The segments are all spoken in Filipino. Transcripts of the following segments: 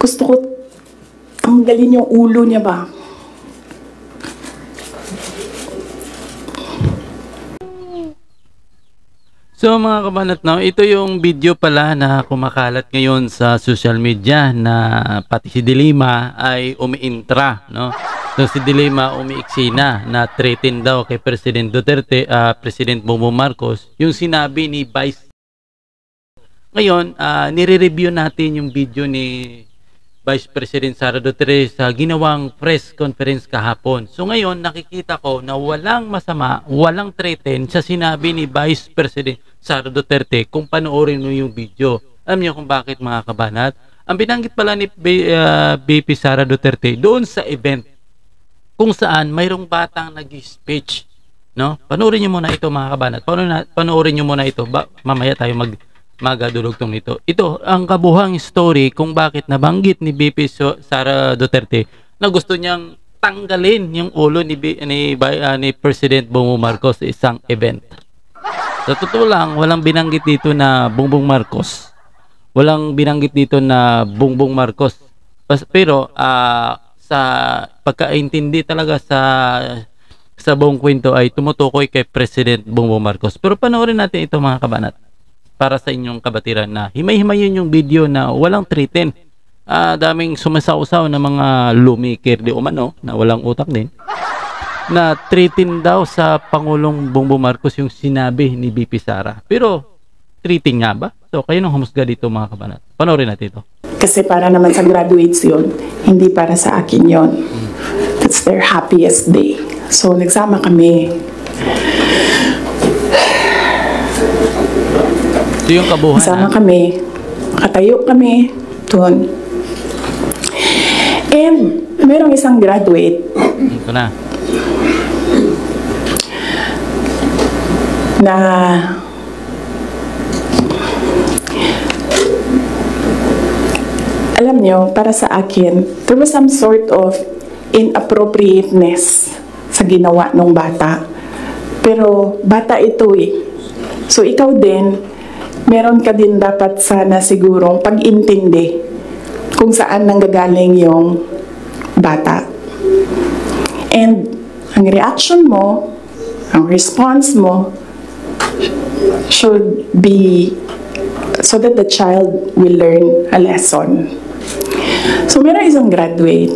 Gusto ko tanggalin yung ulo niya ba? So mga kabanat, no, ito yung video pala na kumakalat ngayon sa social media na pati si Dilima ay umiintra, no? So si Dilima umiiksi na threaten daw kay President Duterte, President Bongbong Marcos, yung sinabi ni Vice. Ngayon, nire-review natin yung video ni Vice President Sara Duterte sa ginawang press conference kahapon. So ngayon, nakikita ko na walang masama, walang threaten sa sinabi ni Vice President Sara Duterte kung panoorin mo yung video. Alam niyo kung bakit, mga kabanat? Ang binanggit pala ni BP Sara Duterte doon sa event kung saan mayroong batang nag-speech, no? Panoorin niyo muna ito, mga kabanat. Panoorin niyo muna ito. Mamaya tayo magadulugtong nito. Ito ang kabuhang story kung bakit nabanggit ni BP Sara Duterte na gusto niyang tanggalin yung ulo ni President Bongbong Marcos sa isang event. Sa totoo lang, walang binanggit dito na Bongbong Marcos. Walang binanggit dito na Bongbong Marcos. Pero sa pagkaintindi talaga sa buong kwento ay tumutukoy kay President Bongbong Marcos. Pero panoorin natin ito, mga kabanat, para sa inyong kabatiran na himay-himayin yung video na walang threaten. Daming sumasausaw na mga lumikir di umano na walang utak din na threaten daw sa Pangulong Bongbong Marcos yung sinabi ni BP Sara. Pero threaten nga ba? So kayo nang humusga dito, mga kabanat. Panoorin natin ito. Kasi para naman sa graduates yun, hindi para sa akin yun. That's their happiest day. So nagsama kami. Ito yung kabuhan. Sama kami. Nakatayo kami doon. And merong isang graduate. Ito na. Na alam nyo, para sa akin, there was some sort of inappropriateness sa ginawa ng bata. Pero bata ito eh. So ikaw din, meron ka din dapat sana sigurong pag-intindi kung saan nanggagaling yung bata. And ang reaction mo, ang response mo, should be so that the child will learn a lesson. So meron isang graduate.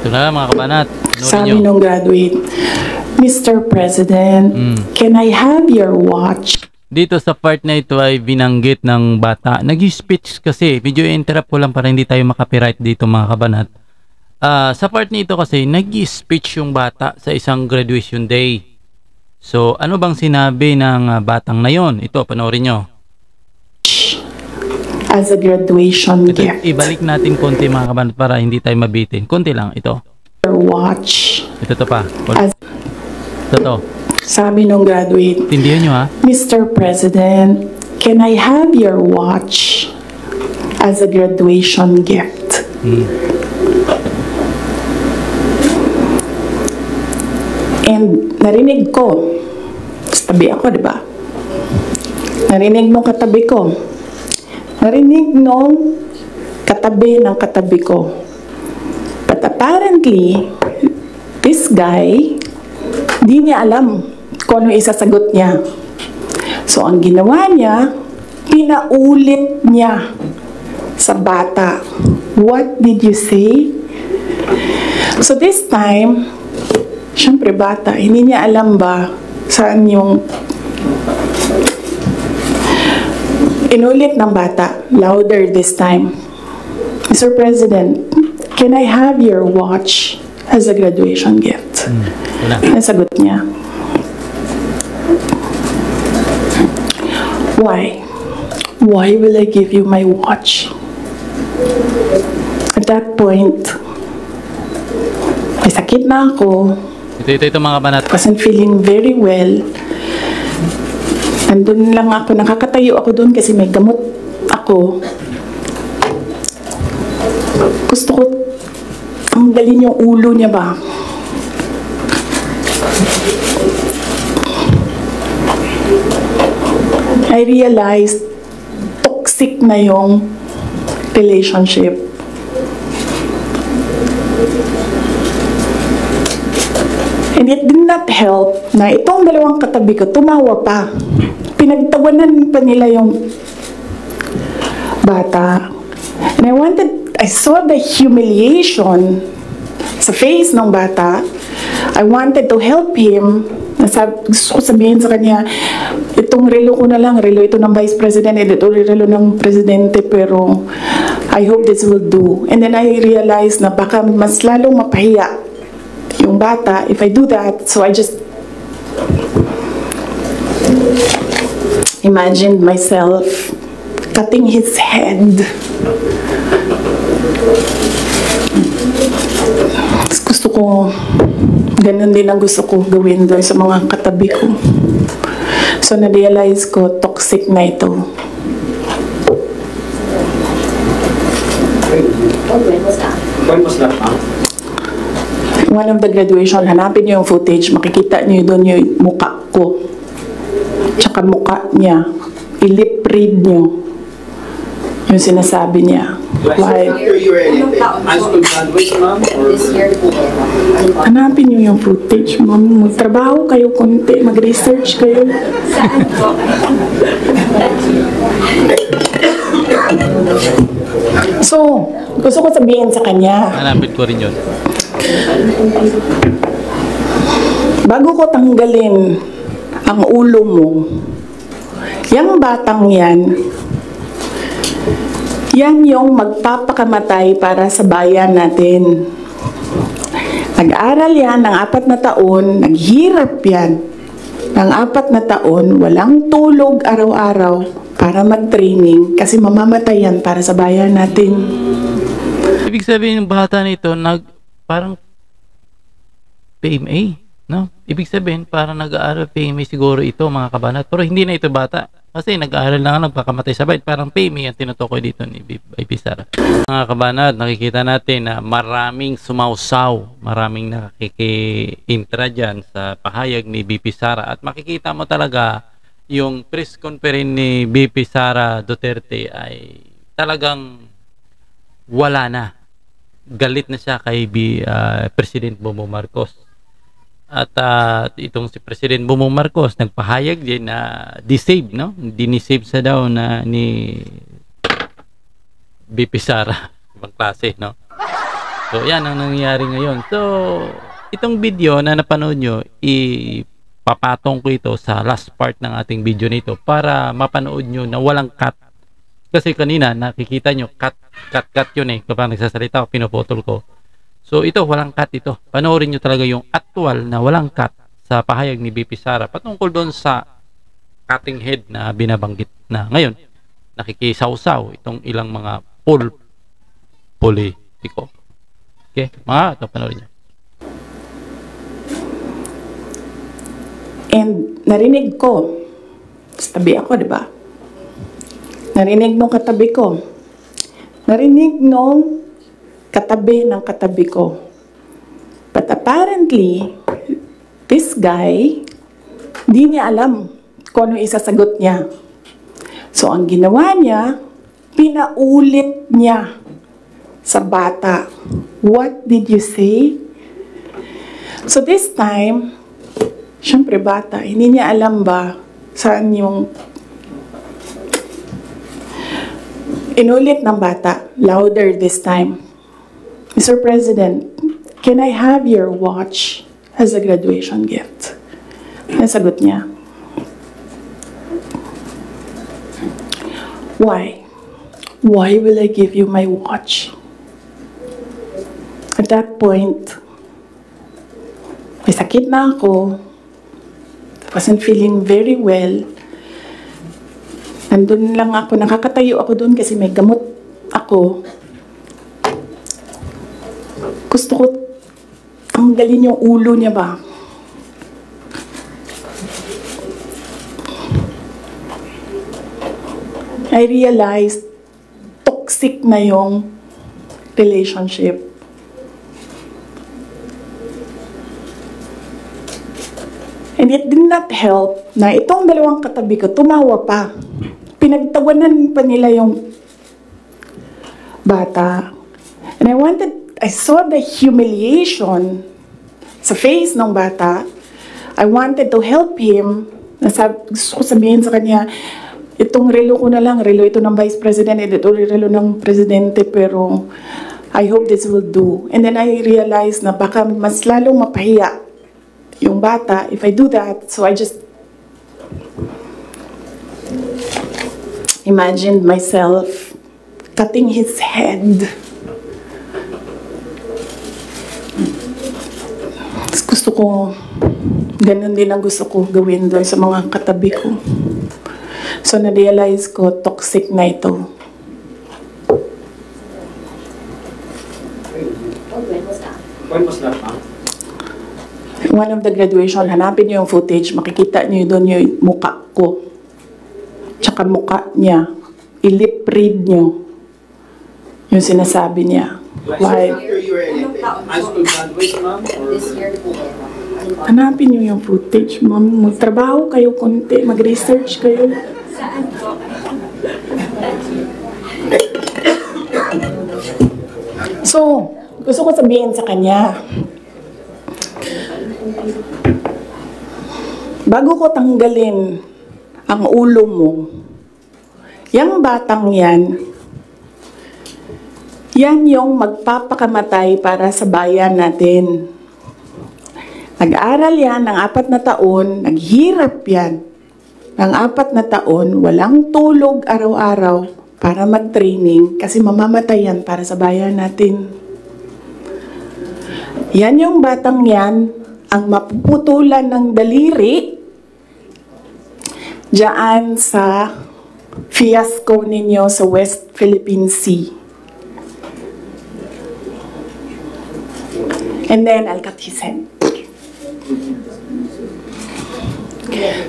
Ito na, mga kabanat. Sabi nung graduate, Mr. President, can I have your watch? Dito sa part na ito ay binanggit ng bata. Nag-speech kasi, video interrupt ko lang para hindi tayo makapiright dito, mga kabanat. Sa part nito kasi, nag-speech yung bata sa isang graduation day. So, ano bang sinabi ng batang na yon? Ito, panoorin nyo. As a graduation ito, gift. Ibalik natin konti, mga kabanat, para hindi tayo mabitin. Konti lang, ito. Your watch. Ito pa. Ito. Sabi nung graduate, tindihan nyo ha? Mr. President, can I have your watch as a graduation gift? And narinig ko, tabi ako, di ba? Narinig nung katabi ko. Narinig nung katabi ng katabi ko. But apparently, this guy, di niya alam kung ano isasagot niya. So, ang ginawa niya, pinaulit niya sa bata. What did you say? So, this time, syempre bata, hindi niya alam ba saan yung inulit ng bata. Louder this time. Mr. President, can I have your watch as a graduation gift? Nasagot niya. Why? Why will I give you my watch? At that point, may sakit na ako. Ito mga kabanat. Wasn't feeling very well. Nandun lang ako, nakakatayo ako doon kasi may gamot ako. Gusto ko tanggalin yung ulo niya ba? I realized toxic na yung relationship. And it did not help na itong dalawang katabi ko, tumawa pa. Pinagtawanan pa nila yung bata. And I saw the humiliation sa face ng bata. I wanted to help him. Gusto ko sabihin sa kanya, itong relo ko na lang, relo ito ng Vice President, ito relo ng Presidente, pero I hope this will do. And then I realized na baka mas lalong mapahiya yung bata if I do that. So I just imagined myself cutting his head. Gusto ko, ganun din ang gusto ko gawin doon sa mga katabi ko. So na-realize ko, toxic na ito. When was that, ma'am? One of the graduation, hanapin niyo yung footage, makikita niyo doon yung mukha ko. Tsaka mukha niya. I-lip read niyo yung sinasabi niya. Why? After you were anything? High school graduation, ma'am? This year po. Hanapin niyo yung footage, ma'am. Magtrabaho kayo konti, mag-research kayo. Saan po? So, gusto ko sabihin sa kanya, Hanapin ko rin yun. bago ko tanggalin ang ulo mo, yung batang yan yung magpapakamatay para sa bayan natin. Nag-aral yan ng 4 na taon, naghirap yan ng 4 na taon, walang tulog araw-araw para mag-training kasi mamamatay yan para sa bayan natin. Ibig sabihin ng bata nito, parang PMA, no? Ibig sabihin, parang nag-aaral PMA siguro ito, mga kabanat. Pero hindi na ito bata. Kasi nag-aaral na nga, nagpakamatay sa bayan. Parang PMA ang tinutukoy dito ni BP Sara. Mga kabanat, nakikita natin na maraming sumausaw, maraming nakiki-intra dyan sa pahayag ni BP Sara. At makikita mo talaga yung press conference ni BP Sara Duterte ay talagang wala na. Galit na siya kay President Bongbong Marcos. At itong si President Bongbong Marcos nagpahayag din na disave, no? Dinisave sa daw na ni BP Sara. Ibang klase, no? So, yan ang nangyayari ngayon. So, itong video na napanood nyo, ipapatong ko ito sa last part ng ating video nito para mapanood nyo na walang cut. Kasi kanina, nakikita nyo, cut yun eh. Kapag nagsasalita ako, pinuputol ko. So, ito, walang cut ito. Panoorin nyo talaga yung actual na walang cut sa pahayag ni BP Sara patungkol doon sa cutting head na binabanggit na ngayon. Nakikisawsaw itong ilang mga politiko. Okay, mga ito, panoorin nyo. And narinig ko, tabi ako, di ba? Narinig nung katabi ko. Narinig nung katabi ng katabi ko. But apparently, this guy, di niya alam kung ano isasagot niya. So, ang ginawa niya, pinaulit niya sa bata. What did you say? So, this time, syempre bata, hindi niya alam ba saan yung inulit ng bata, louder this time. Mr. President, can I have your watch as a graduation gift? Nasagot niya. Why? Why will I give you my watch? At that point, may sakit na ako. Wasn't feeling very well. Nandun lang ako, nakakatayo ako doon kasi may gamot ako. Gusto ko tanggalin yung ulo niya ba? I realized toxic na yung relationship. And it did not help na itong dalawang katabi ko, tumawa pa. Pinagtawanan pa nila yung bata. And I saw the humiliation sa face ng bata, I wanted to help him. Gusto ko sabihin sa kanya, itong relo ko na lang, relo ito ng Vice President, ito relo ng Presidente, pero I hope this will do. And then I realized na baka mas lalong mapahiya yung bata if I do that. So I just imagined myself cutting his head. Gusto ko, ganun din ang gusto ko gawin doon sa mga katabi ko. So na-realize ko, toxic na ito. When was that, ma'am? One of the graduation, hanapin niyo yung footage, makikita niyo doon yung muka ko. Tsaka muka niya. I-lip read niyo yung sinasabi niya. Why? After you were in high school graduate, ma'am? Or This year po. Hanapin niyo yung footage, ma'am. Magtrabaho kayo konti, mag-research kayo. Saan po? So, gusto ko sabihin sa kanya, bago ko tanggalin ang ulo mo, yung batang yan yung magpapakamatay para sa bayan natin. Nag-aral yan ng 4 na taon, naghirap yan ng 4 na taon, walang tulog araw-araw para mag-training kasi mamamatay yan para sa bayan natin. Yan yung batang yan, ang mapuputulan ng daliri diyan sa fiasco ninyo sa West Philippine Sea. And then, I'll cut his head.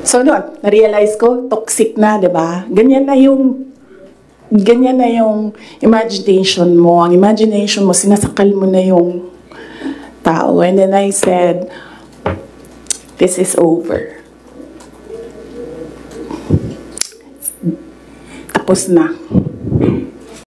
So, noon, na-realize ko, toxic na, di ba? Ganyan na yung imagination mo. Ang imagination mo, sinasakal mo na yung tao. And then I said, this is over. Tapos na.